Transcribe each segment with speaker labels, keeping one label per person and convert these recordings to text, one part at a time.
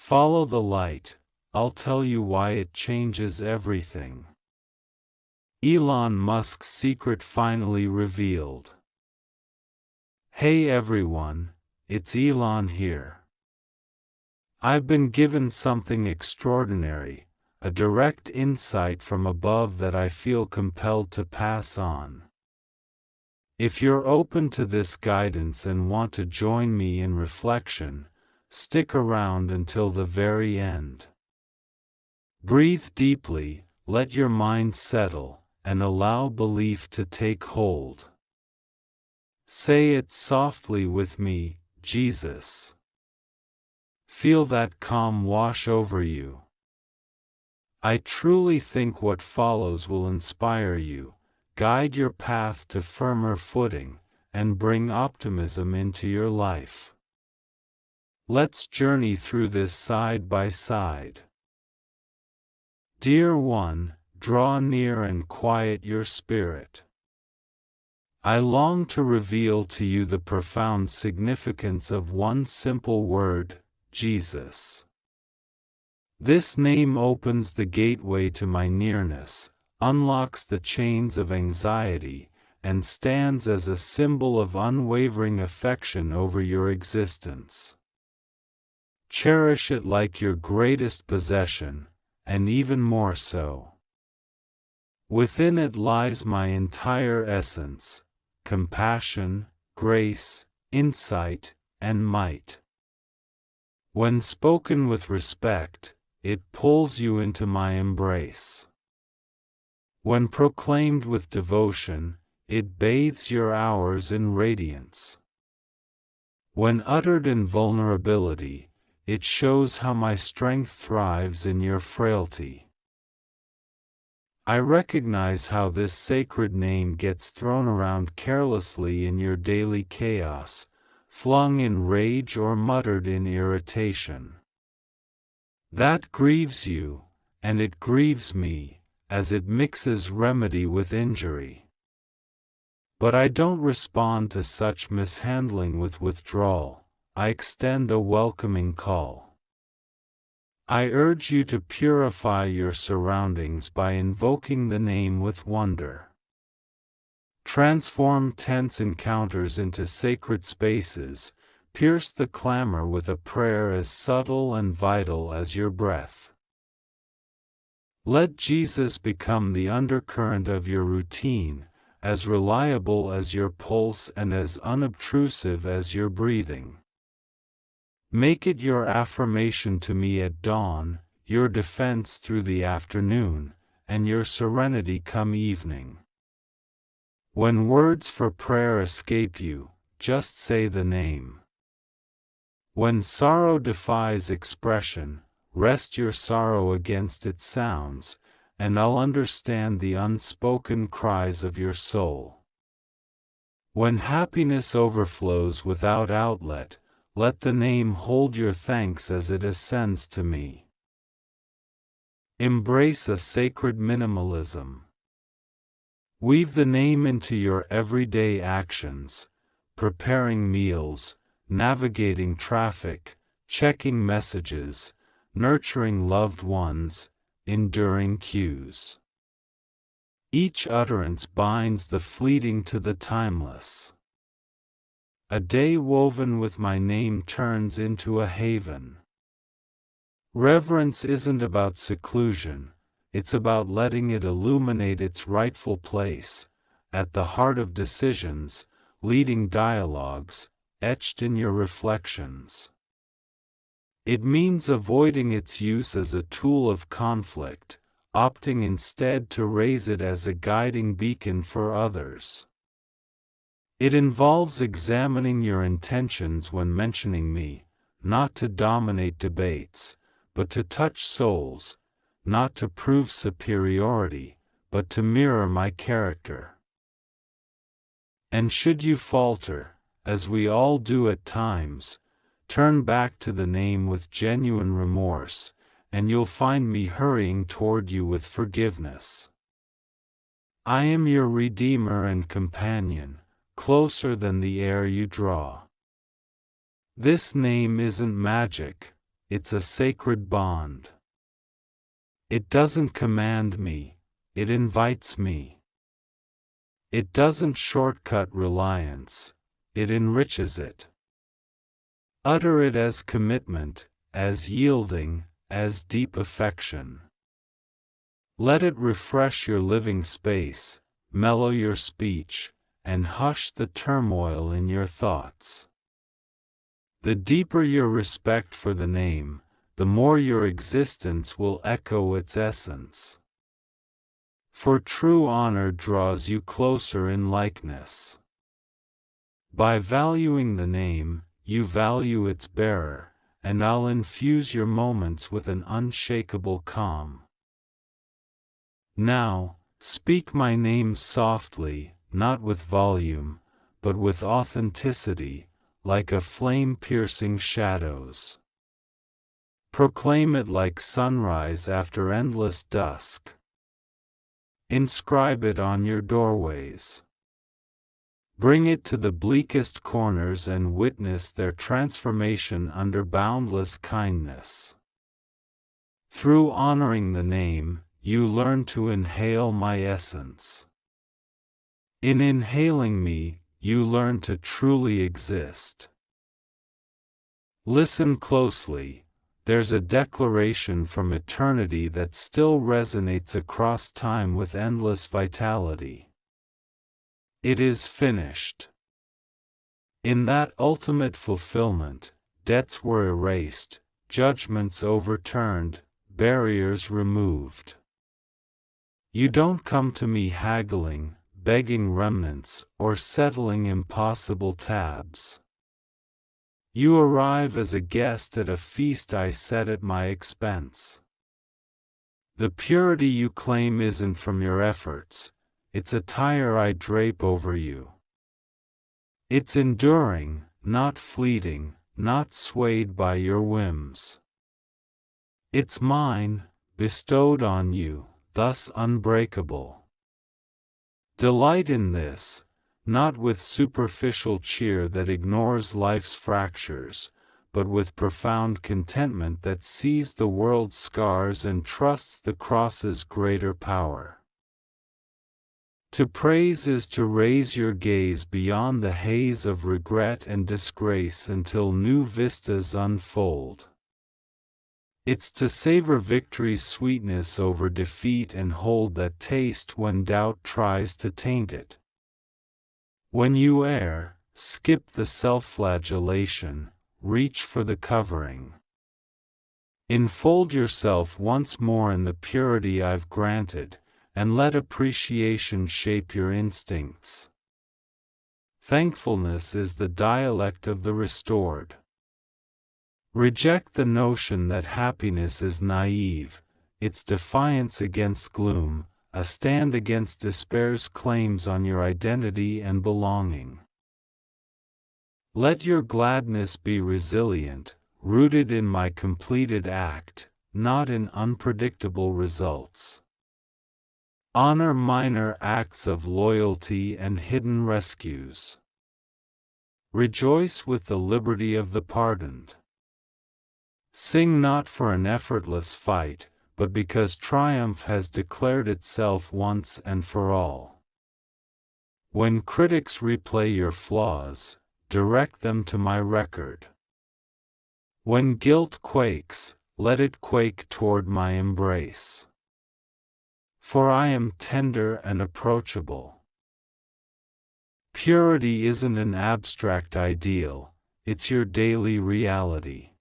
Speaker 1: Follow the light, I'll tell you why it changes everything. Elon Musk's secret finally revealed. Hey everyone, it's Elon here. I've been given something extraordinary, a direct insight from above that I feel compelled to pass on. If you're open to this guidance and want to join me in reflection, stick around until the very end. Breathe deeply, let your mind settle, and allow belief to take hold. Say it softly with me, Jesus. Feel that calm wash over you. I truly think what follows will inspire you, guide your path to firmer footing, and bring optimism into your life. Let's journey through this side by side. Dear one, draw near and quiet your spirit. I long to reveal to you the profound significance of one simple word, Jesus. This name opens the gateway to my nearness, unlocks the chains of anxiety, and stands as a symbol of unwavering affection over your existence. Cherish it like your greatest possession, and even more so. Within it lies my entire essence, compassion, grace, insight, and might. When spoken with respect, it pulls you into my embrace. When proclaimed with devotion, it bathes your hours in radiance. When uttered in vulnerability, it shows how my strength thrives in your frailty. I recognize how this sacred name gets thrown around carelessly in your daily chaos, flung in rage or muttered in irritation. That grieves you, and it grieves me, as it mixes remedy with injury. But I don't respond to such mishandling with withdrawal. I extend a welcoming call. I urge you to purify your surroundings by invoking the name with wonder. Transform tense encounters into sacred spaces, pierce the clamor with a prayer as subtle and vital as your breath. Let Jesus become the undercurrent of your routine, as reliable as your pulse and as unobtrusive as your breathing. Make it your affirmation to me at dawn, your defense through the afternoon, and your serenity come evening. When words for prayer escape you, just say the name. When sorrow defies expression, rest your sorrow against its sounds, and I'll understand the unspoken cries of your soul. When happiness overflows without outlet, let the name hold your thanks as it ascends to me. Embrace a sacred minimalism. Weave the name into your everyday actions, preparing meals, navigating traffic, checking messages, nurturing loved ones, enduring cues. Each utterance binds the fleeting to the timeless. A day woven with my name turns into a haven. Reverence isn't about seclusion, it's about letting it illuminate its rightful place, at the heart of decisions, leading dialogues, etched in your reflections. It means avoiding its use as a tool of conflict, opting instead to raise it as a guiding beacon for others. It involves examining your intentions when mentioning me, not to dominate debates, but to touch souls, not to prove superiority, but to mirror my character. And should you falter, as we all do at times, turn back to the name with genuine remorse, and you'll find me hurrying toward you with forgiveness. I am your Redeemer and companion, closer than the air you draw. This name isn't magic, it's a sacred bond. It doesn't command me, it invites me. It doesn't shortcut reliance, it enriches it. Utter it as commitment, as yielding, as deep affection. Let it refresh your living space, mellow your speech, and hush the turmoil in your thoughts. The deeper your respect for the name, the more your existence will echo its essence. For true honor draws you closer in likeness. By valuing the name, you value its bearer, and I'll infuse your moments with an unshakable calm. Now, speak my name softly, not with volume, but with authenticity, like a flame piercing shadows. Proclaim it like sunrise after endless dusk. Inscribe it on your doorways. Bring it to the bleakest corners and witness their transformation under boundless kindness. Through honoring the name, you learn to inhale my essence. In inhaling me, you learn to truly exist. Listen closely. There's a declaration from eternity that still resonates across time with endless vitality. It is finished. In that ultimate fulfillment, debts were erased, judgments overturned, barriers removed. You don't come to me haggling, begging remnants, or settling impossible tabs. You arrive as a guest at a feast I set at my expense. The purity you claim isn't from your efforts, it's a tire I drape over you. It's enduring, not fleeting, not swayed by your whims. It's mine, bestowed on you, thus unbreakable. Delight in this, not with superficial cheer that ignores life's fractures, but with profound contentment that sees the world's scars and trusts the cross's greater power. To praise is to raise your gaze beyond the haze of regret and disgrace until new vistas unfold. It's to savor victory's sweetness over defeat and hold that taste when doubt tries to taint it. When you err, skip the self-flagellation, reach for the covering. Enfold yourself once more in the purity I've granted, and let appreciation shape your instincts. Thankfulness is the dialect of the restored. Reject the notion that happiness is naive, its defiance against gloom, a stand against despair's claims on your identity and belonging. Let your gladness be resilient, rooted in my completed act, not in unpredictable results. Honor minor acts of loyalty and hidden rescues. Rejoice with the liberty of the pardoned. Sing not for an effortless fight, but because triumph has declared itself once and for all. When critics replay your flaws, direct them to my record. When guilt quakes, let it quake toward my embrace. For I am tender and approachable. Purity isn't an abstract ideal, it's your daily reality.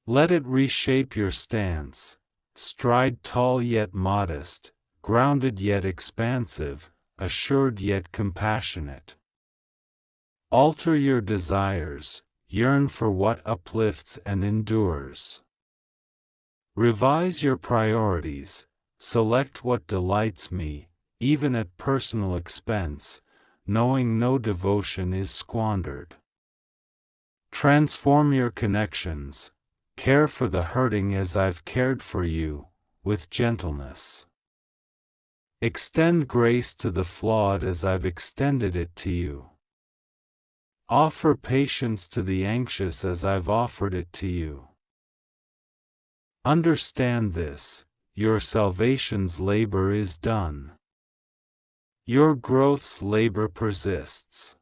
Speaker 1: Let it reshape your stance. Stride tall yet modest, grounded yet expansive, assured yet compassionate. Alter your desires, yearn for what uplifts and endures. Revise your priorities, select what delights me, even at personal expense, knowing no devotion is squandered. Transform your connections. Care for the hurting as I've cared for you, with gentleness. Extend grace to the flawed as I've extended it to you. Offer patience to the anxious as I've offered it to you. Understand this, your salvation's labor is done. Your growth's labor persists.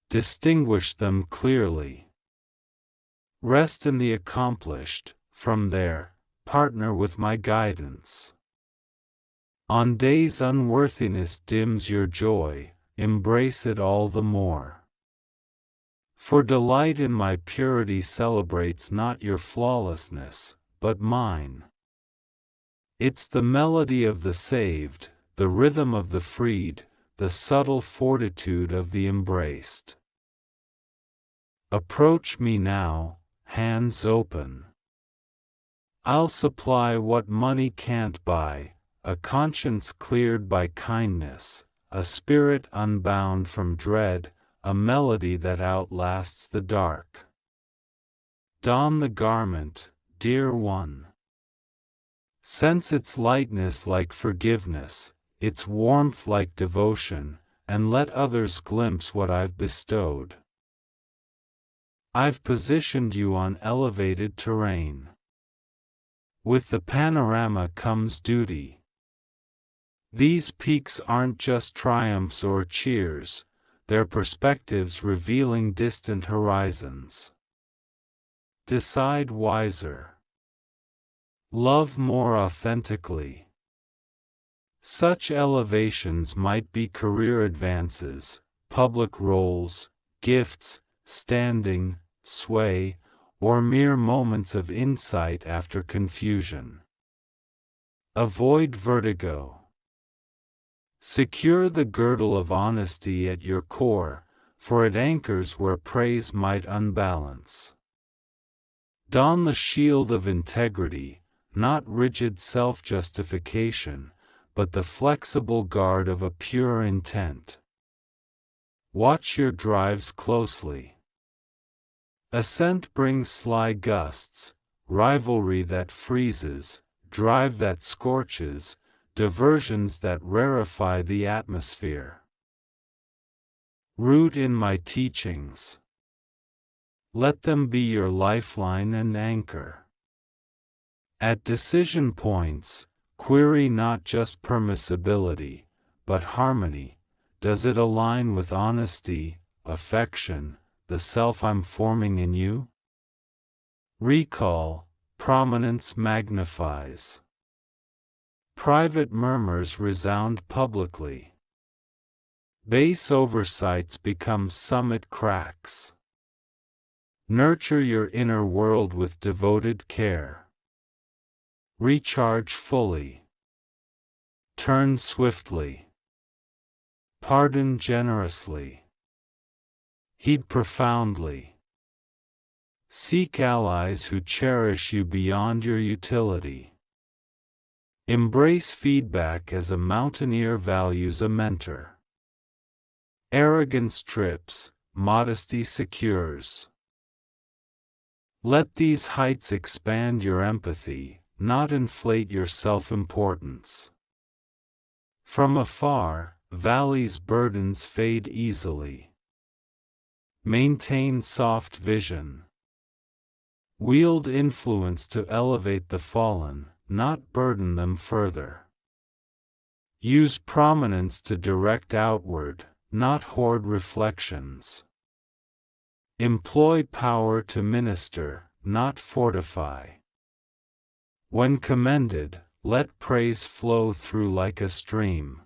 Speaker 1: Distinguish them clearly. Rest in the accomplished, from there, partner with my guidance. On days unworthiness dims your joy, embrace it all the more. For delight in my purity celebrates not your flawlessness, but mine. It's the melody of the saved, the rhythm of the freed, the subtle fortitude of the embraced. Approach me now, hands open. I'll supply what money can't buy, a conscience cleared by kindness, a spirit unbound from dread, a melody that outlasts the dark. Don the garment, dear one. Sense its lightness like forgiveness, its warmth like devotion, and let others glimpse what I've bestowed. I've positioned you on elevated terrain. With the panorama comes duty. These peaks aren't just triumphs or cheers, they're perspectives revealing distant horizons. Decide wiser. Love more authentically. Such elevations might be career advances, public roles, gifts, standing, sway, or mere moments of insight after confusion. Avoid vertigo. Secure the girdle of honesty at your core, for it anchors where praise might unbalance. Don the shield of integrity, not rigid self-justification, but the flexible guard of a pure intent. Watch your drives closely. Ascent brings sly gusts, rivalry that freezes, drive that scorches, diversions that rarefy the atmosphere. Root in my teachings. Let them be your lifeline and anchor. At decision points, query not just permissibility, but harmony. Does it align with honesty, affection, the self I'm forming in you? Recall, prominence magnifies. Private murmurs resound publicly. Base oversights become summit cracks. Nurture your inner world with devoted care. Recharge fully. Turn swiftly. Pardon generously. Heed profoundly. Seek allies who cherish you beyond your utility. Embrace feedback as a mountaineer values a mentor. Arrogance trips, modesty secures. Let these heights expand your empathy, not inflate your self-importance. From afar, valleys' burdens fade easily. Maintain soft vision. Wield influence to elevate the fallen, not burden them further. Use prominence to direct outward, not hoard reflections. Employ power to minister, not fortify. When commended, let praise flow through like a stream.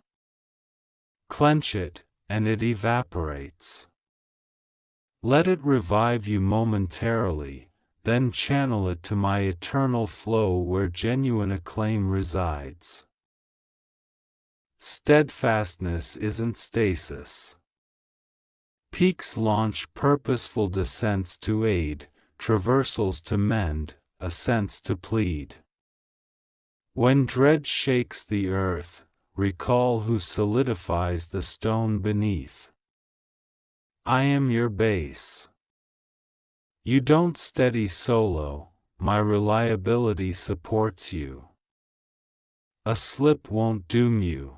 Speaker 1: Clench it, and it evaporates. Let it revive you momentarily, then channel it to my eternal flow where genuine acclaim resides. Steadfastness isn't stasis. Peaks launch purposeful descents to aid, traversals to mend, ascents to plead. When dread shakes the earth, recall who solidifies the stone beneath. I am your base. You don't steady solo, my reliability supports you. A slip won't doom you.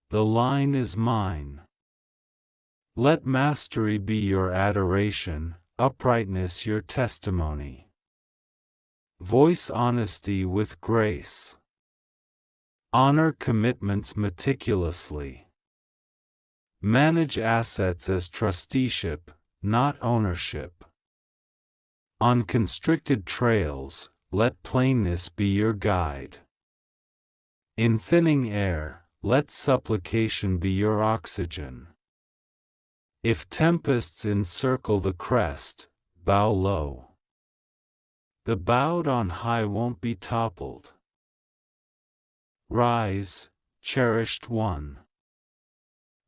Speaker 1: The line is mine. Let mastery be your adoration, uprightness your testimony. Voice honesty with grace. Honor commitments meticulously. Manage assets as trusteeship, not ownership. On constricted trails, let plainness be your guide. In thinning air, let supplication be your oxygen. If tempests encircle the crest, bow low. The bowed on high won't be toppled. Rise, cherished one.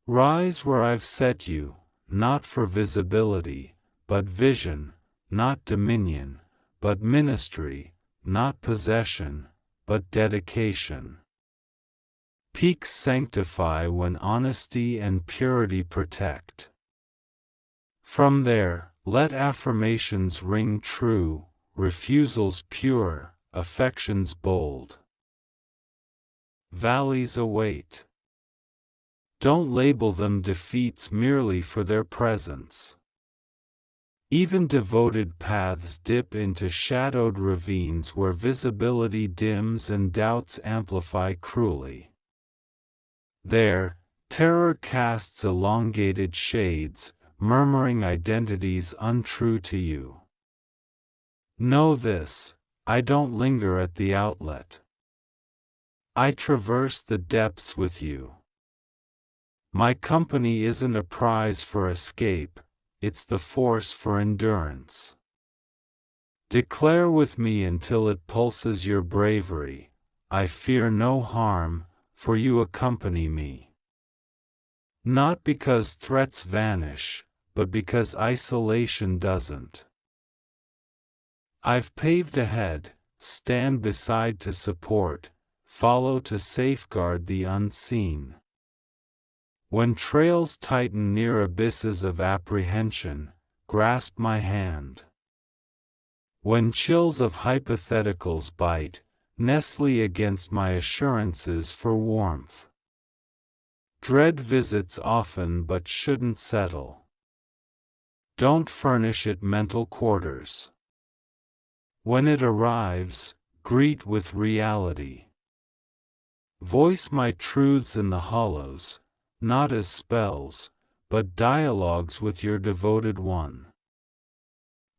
Speaker 1: Rise where I've set you, not for visibility, but vision, not dominion, but ministry, not possession, but dedication. Peaks sanctify when honesty and purity protect. From there, let affirmations ring true, refusals pure, affections bold. Valleys await. Don't label them defeats merely for their presence. Even devoted paths dip into shadowed ravines where visibility dims and doubts amplify cruelly. There, terror casts elongated shades, murmuring identities untrue to you. Know this, I don't linger at the outlet. I traverse the depths with you. My company isn't a prize for escape, it's the force for endurance. Declare with me until it pulses your bravery, I fear no harm, for you accompany me. Not because threats vanish, but because isolation doesn't. I've paved ahead, stand beside to support, follow to safeguard the unseen. When trails tighten near abysses of apprehension, grasp my hand. When chills of hypotheticals bite, nestle against my assurances for warmth. Dread visits often but shouldn't settle. Don't furnish it mental quarters. When it arrives, greet with reality. Voice my truths in the hollows, not as spells, but dialogues with your devoted one.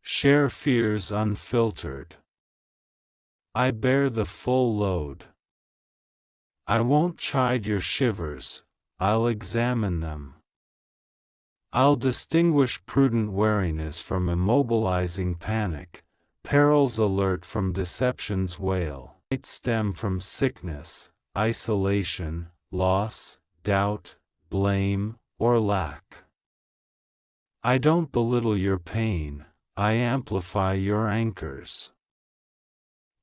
Speaker 1: Share fears unfiltered. I bear the full load. I won't chide your shivers, I'll examine them. I'll distinguish prudent wariness from immobilizing panic, perils alert from deception's wail. It stem from sickness, isolation, loss, doubt, blame, or lack. I don't belittle your pain, I amplify your anchors.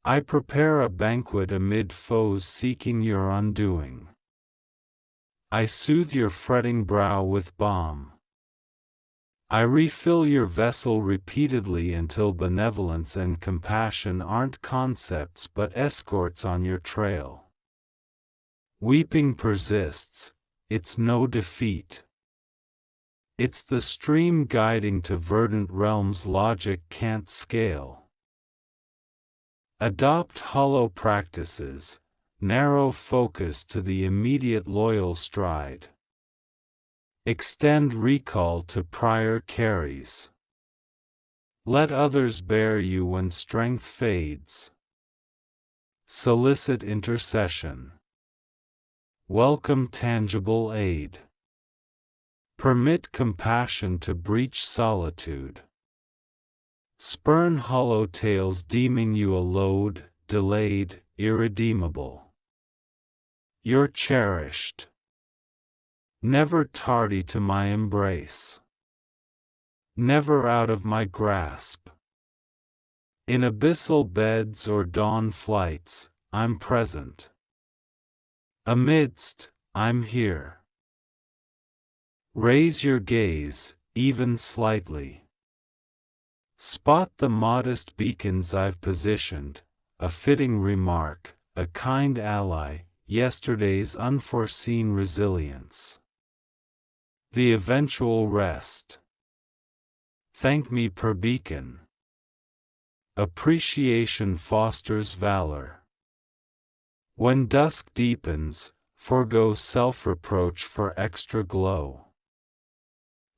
Speaker 1: I prepare a banquet amid foes seeking your undoing. I soothe your fretting brow with balm. I refill your vessel repeatedly until benevolence and compassion aren't concepts but escorts on your trail. Weeping persists, it's no defeat. It's the stream guiding to verdant realms logic can't scale. Adopt hollow practices, narrow focus to the immediate loyal stride. Extend recall to prior carries. Let others bear you when strength fades. Solicit intercession. Welcome tangible aid. Permit compassion to breach solitude. Spurn hollow tales deeming you a load, delayed, irredeemable. You're cherished. Never tardy to my embrace. Never out of my grasp. In abyssal beds or dawn flights, I'm present. Amidst, I'm here. Raise your gaze, even slightly. Spot the modest beacons I've positioned, a fitting remark, a kind ally, yesterday's unforeseen resilience. The eventual rest. Thank me per beacon. appreciation fosters valor. When dusk deepens, forgo self-reproach for extra glow.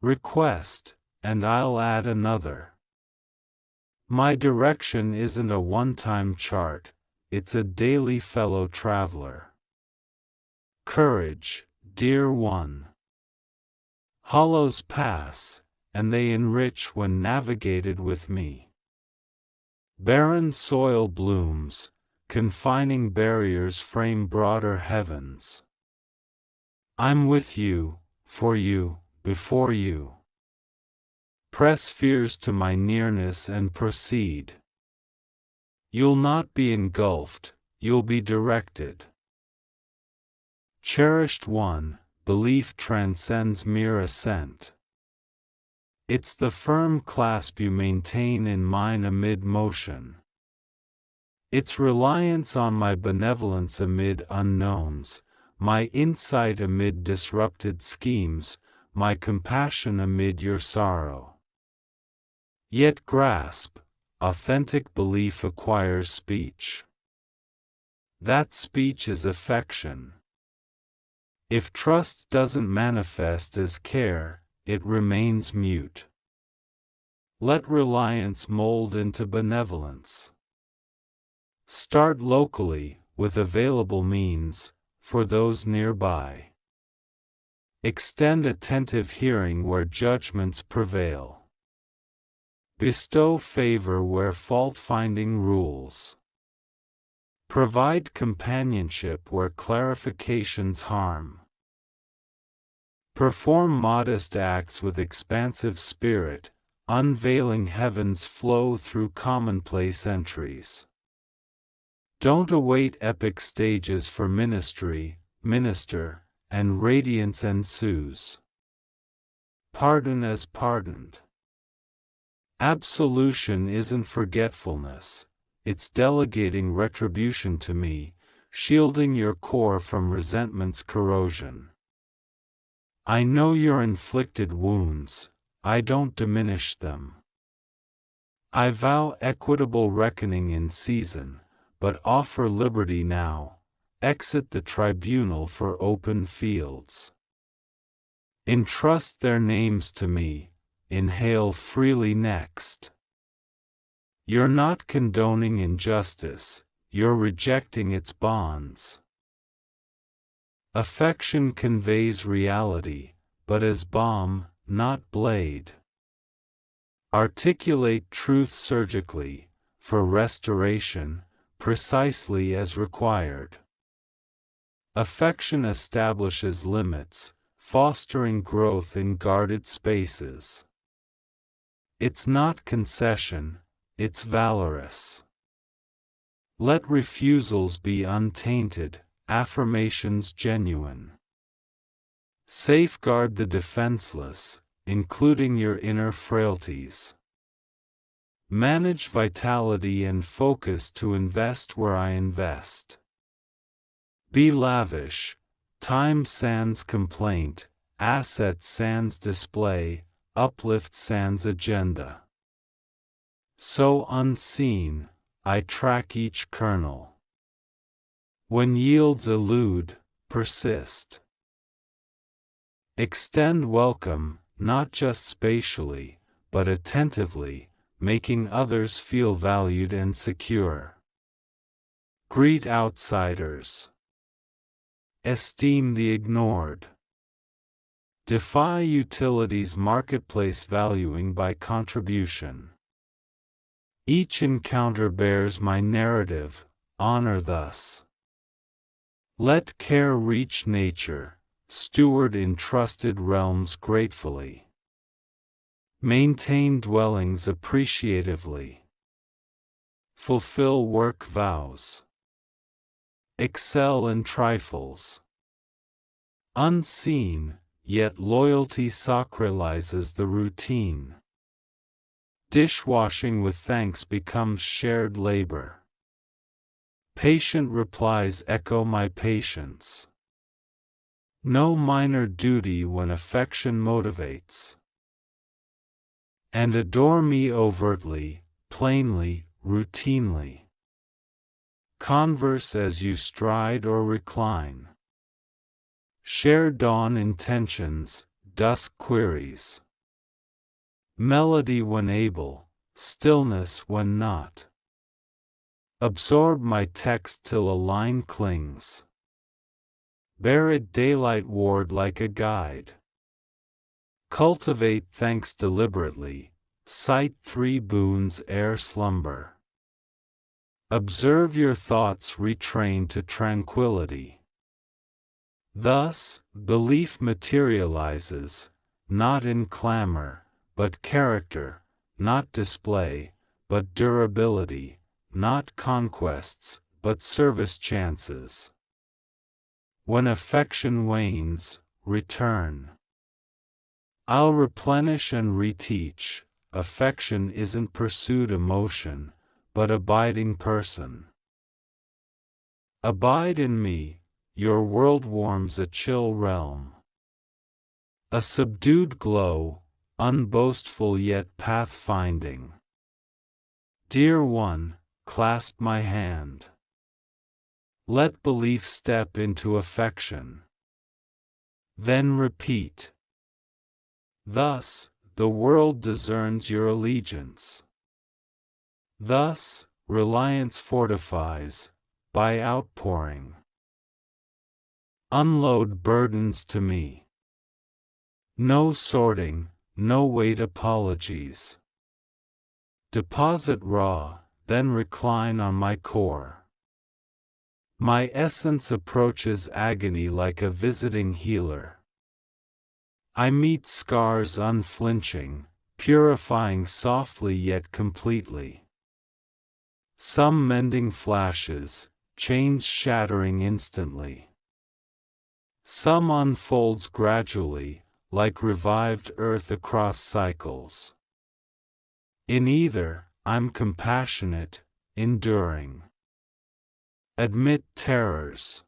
Speaker 1: Request, and I'll add another. My direction isn't a one-time chart, it's a daily fellow traveler. Courage, dear one. Hollows pass, and they enrich when navigated with me. Barren soil blooms, confining barriers frame broader heavens. I'm with you, for you, before you. Press fears to my nearness and proceed. You'll not be engulfed, you'll be directed. Cherished one, belief transcends mere assent. It's the firm clasp you maintain in mine amid motion. It's reliance on my benevolence amid unknowns, my insight amid disrupted schemes, my compassion amid your sorrow. Yet grasp, authentic belief acquires speech. That speech is affection. If trust doesn't manifest as care, it remains mute. Let reliance mold into benevolence. Start locally, with available means, for those nearby. Extend attentive hearing where judgments prevail. Bestow favor where fault-finding rules. Provide companionship where clarifications harm. Perform modest acts with expansive spirit, unveiling heaven's flow through commonplace entries. Don't await epic stages for ministry, minister, and radiance ensues. Pardon as pardoned. Absolution isn't forgetfulness, it's delegating retribution to me, shielding your core from resentment's corrosion. I know your inflicted wounds, I don't diminish them. I vow equitable reckoning in season, but offer liberty now, exit the tribunal for open fields. Entrust their names to me, inhale freely next. You're not condoning injustice, you're rejecting its bonds. Affection conveys reality, but as balm, not blade. Articulate truth surgically, for restoration, precisely as required. Affection establishes limits, fostering growth in guarded spaces. It's not concession, it's valorous. Let refusals be untainted, affirmations genuine. Safeguard the defenseless, including your inner frailties. Manage vitality and focus to invest where I invest. Be lavish, time sans complaint, asset sans display, uplift sans agenda. So unseen, I track each kernel. When yields elude, persist. Extend welcome, not just spatially, but attentively, making others feel valued and secure. Greet outsiders. Esteem the ignored. Defy utility's marketplace valuing by contribution. Each encounter bears my narrative, honor thus. Let care reach nature, steward entrusted realms gratefully. Maintain dwellings appreciatively. Fulfill work vows. Excel in trifles. Unseen, yet loyalty sacralizes the routine. Dishwashing with thanks becomes shared labor. Patient replies echo my patience. No minor duty when affection motivates. And adore me overtly, plainly, routinely. Converse as you stride or recline. Share dawn intentions, dusk queries. Melody when able, stillness when not. Absorb my text till a line clings. Bear it daylight ward like a guide. Cultivate thanks deliberately, cite three boons ere slumber. Observe your thoughts retrain to tranquility. Thus, belief materializes, not in clamor, but character, not display, but durability, not conquests, but service chances. When affection wanes, return. I'll replenish and reteach. Affection isn't pursued emotion, but abiding person. Abide in me, your world warms a chill realm. A subdued glow, unboastful yet pathfinding. Dear one, clasp my hand. Let belief step into affection. Then repeat. Thus, the world discerns your allegiance. Thus, reliance fortifies, by outpouring. Unload burdens to me. No sorting, no weight apologies. Deposit raw, then recline on my core. My essence approaches agony like a visiting healer. I meet scars unflinching, purifying softly yet completely. Some mending flashes, chains shattering instantly. Some unfolds gradually, like revived earth across cycles. In either, I'm compassionate, enduring. Admit terrors.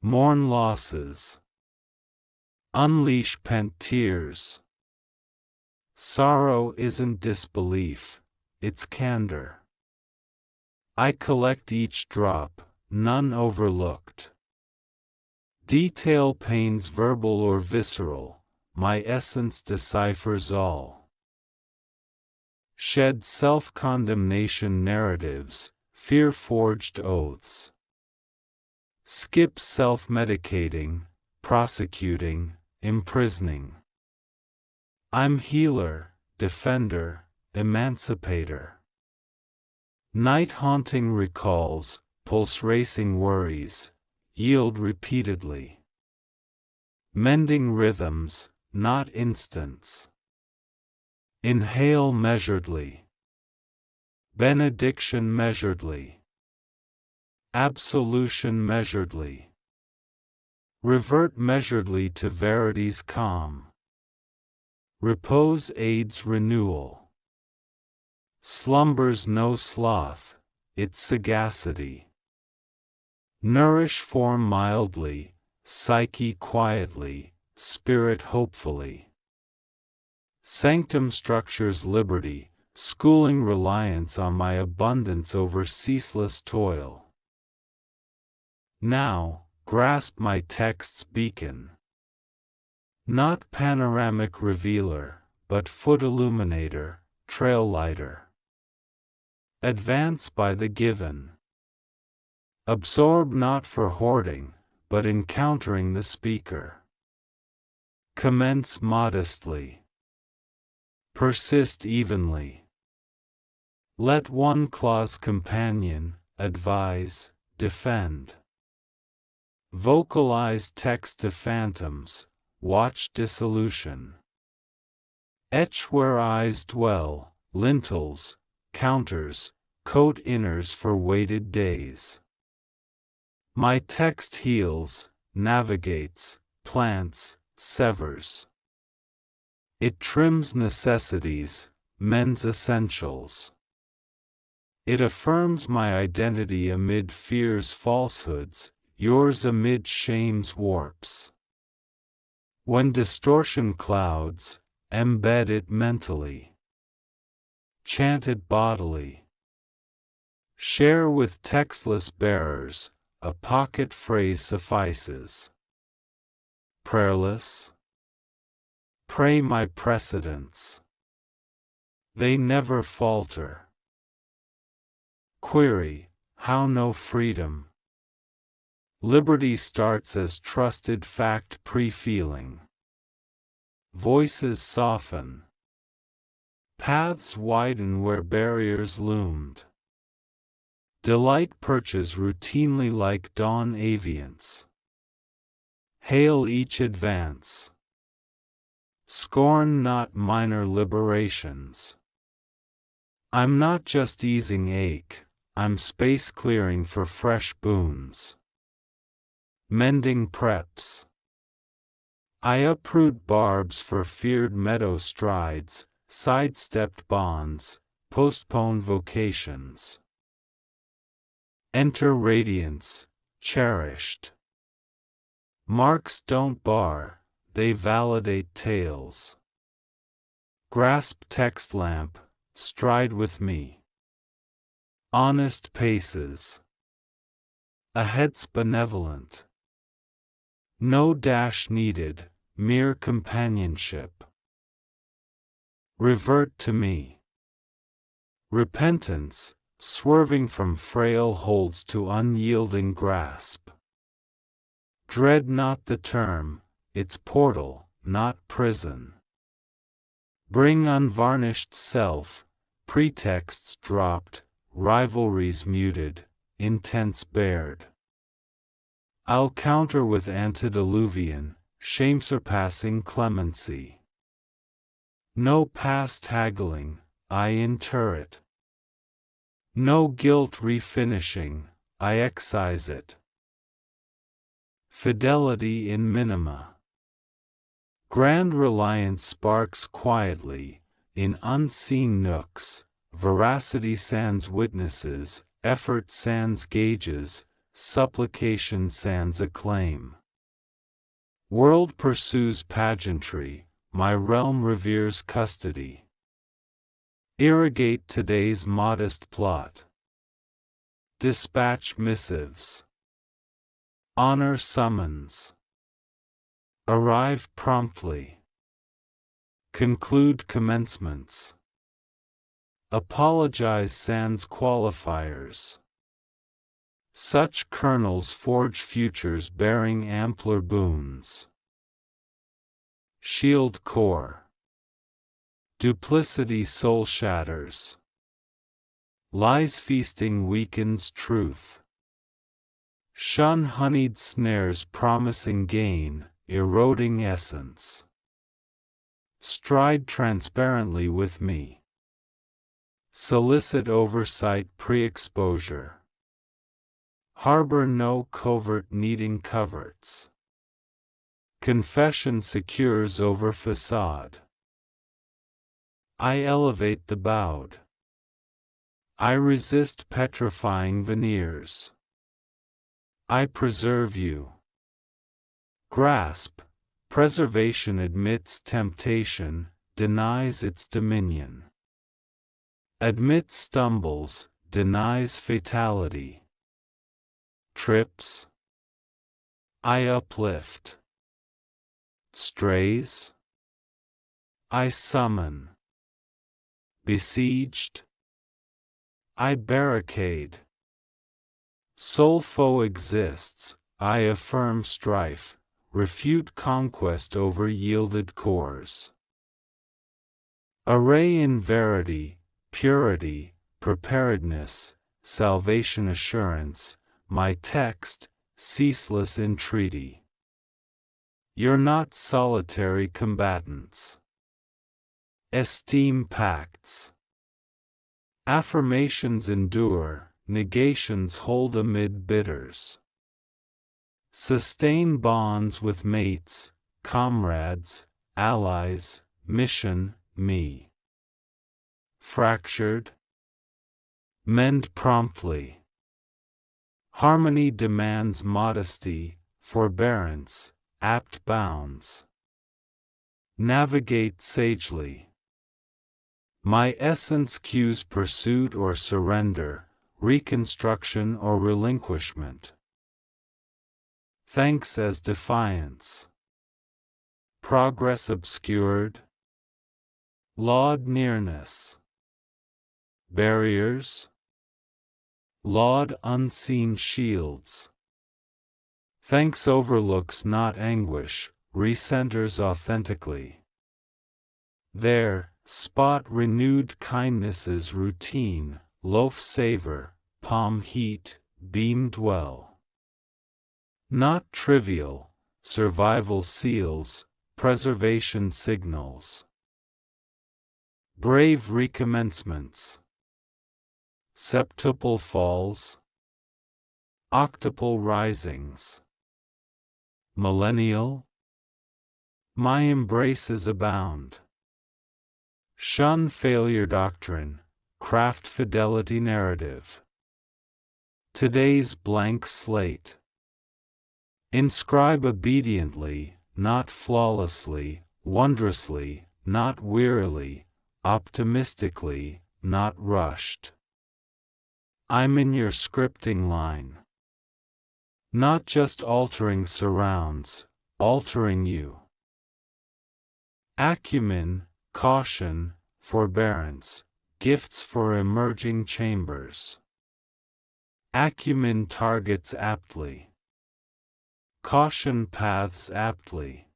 Speaker 1: Mourn losses. Unleash pent tears. Sorrow isn't disbelief, it's candor. I collect each drop, none overlooked. Detail pains verbal or visceral, my essence deciphers all. Shed self-condemnation narratives, fear-forged oaths. Skip self-medicating, prosecuting, imprisoning. I'm healer, defender, emancipator. Night-haunting recalls, pulse-racing worries, yield repeatedly. Mending rhythms, not instants. Inhale measuredly. Benediction measuredly. Absolution measuredly. Revert measuredly to verity's calm. Repose aids renewal. Slumbers no sloth, its sagacity. Nourish form mildly, psyche quietly, spirit hopefully. Sanctum structures liberty, schooling reliance on my abundance over ceaseless toil. Now, grasp my text's beacon. Not panoramic revealer, but foot illuminator, trail lighter. Advance by the given. Absorb not for hoarding, but encountering the speaker. Commence modestly. Persist evenly. Let one clause companion, advise, defend. Vocalize text to phantoms, watch dissolution. Etch where eyes dwell, lintels, counters, coat inners for weighted days. My text heals, navigates, plants, severs. It trims necessities, mends essentials. It affirms my identity amid fear's falsehoods, yours amid shame's warps. When distortion clouds, embed it mentally. Chant it bodily. Share with textless bearers, a pocket phrase suffices. Prayerless? Pray my precedents. They never falter. Query, how no freedom? Liberty starts as trusted fact pre-feeling. Voices soften. Paths widen where barriers loomed. Delight perches routinely like dawn aviance. Hail each advance. Scorn not minor liberations. I'm not just easing ache, I'm space clearing for fresh boons. Mending preps. I uproot barbs for feared meadow strides, sidestepped bonds, postponed vocations. Enter radiance, cherished. Marks don't bar, they validate tales. Grasp text lamp, stride with me. Honest paces. Ahead's benevolent. No dash needed, mere companionship. Revert to me. Repentance, swerving from frail holds to unyielding grasp. Dread not the term, its portal, not prison. Bring unvarnished self, pretexts dropped, rivalries muted, intents bared. I'll counter with antediluvian, shame-surpassing clemency. No past haggling, I inter it. No guilt refinishing, I excise it. Fidelity in minima. Grand reliance sparks quietly, in unseen nooks, veracity sans witnesses, effort sans gauges, supplication sans acclaim. World pursues pageantry, my realm reveres custody. Irrigate today's modest plot. Dispatch missives. Honor summons. Arrive promptly. Conclude commencements. Apologize sans qualifiers. Such kernels forge futures bearing ampler boons. Shield core. Duplicity soul shatters. Lies feasting weakens truth. Shun honeyed snares promising gain, eroding essence. Stride transparently with me. Solicit oversight pre-exposure. Harbor no covert needing coverts. Confession secures over facade. I elevate the bowed. I resist petrifying veneers. I preserve you. Grasp, preservation admits temptation, denies its dominion. Admits stumbles, denies fatality. Trips. I uplift. Strays. I summon. Besieged. I barricade. Sole foe exists, I affirm strife, refute conquest over yielded cores. Array in verity, purity, preparedness, salvation assurance, my text, ceaseless entreaty. You're not solitary combatants. Esteem pacts. Affirmations endure, negations hold amid bidders. Sustain bonds with mates, comrades, allies, mission, me. Fractured? Mend promptly. Harmony demands modesty, forbearance, apt bounds. Navigate sagely. My essence cues pursuit or surrender, reconstruction or relinquishment. Thanks as defiance. Progress obscured. Laud nearness. Barriers. Laud unseen shields. Thanks overlooks not anguish, recenters authentically. There, spot renewed kindness's routine, loaf savor, palm heat, beam dwell. Not trivial, survival seals, preservation signals. Brave recommencements. Septuple falls. Octuple risings. Millennial. My embraces abound. Shun failure doctrine, craft fidelity narrative. Today's blank slate. Inscribe obediently, not flawlessly, wondrously, not wearily, optimistically, not rushed. I'm in your scripting line. Not just altering surrounds, altering you. Acumen, caution, forbearance, gifts for emerging chambers. Acumen targets aptly. Caution paths aptly.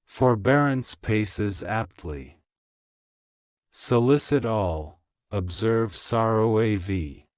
Speaker 1: Forbearance paces aptly. Solicit all, observe sorrow AV.